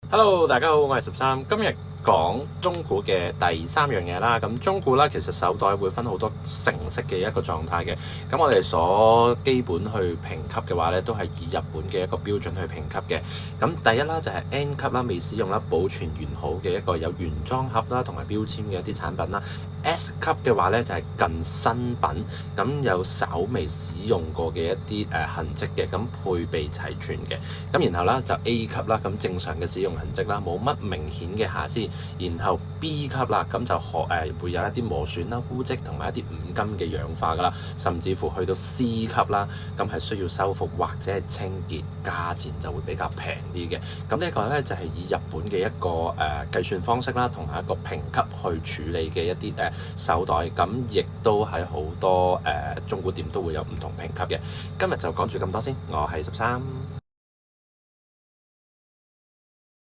Hello，大家好，我係13，今日講中古嘅第3樣嘢啦。咁中古啦，其實手袋會分好多成色嘅一個狀態嘅。咁我哋所基本去評級嘅話咧，都係以日本嘅一個標準去評級嘅。咁第一啦，就係 N 級啦，未使用啦，保存完好嘅一個有原裝盒啦，同埋標籤嘅一啲產品啦。S 級嘅話咧，就係近新品，咁有稍微使用過嘅一啲痕跡嘅，咁配備齊全嘅。咁然後啦就 A 級啦，咁正常嘅使用痕跡啦，冇乜明顯嘅瑕疵。然後 B 級啦，咁就會有一啲磨損啦、污跡同埋一啲五金嘅氧化噶啦，甚至乎去到 C 級啦，咁係需要修復或者係清潔，價錢就會比較平啲嘅。咁呢個咧就係以日本嘅一個計算方式啦，同埋一個評級去處理嘅一啲手袋，咁亦都喺好多中古店都會有唔同評級嘅。今日就講住咁多先，我係13。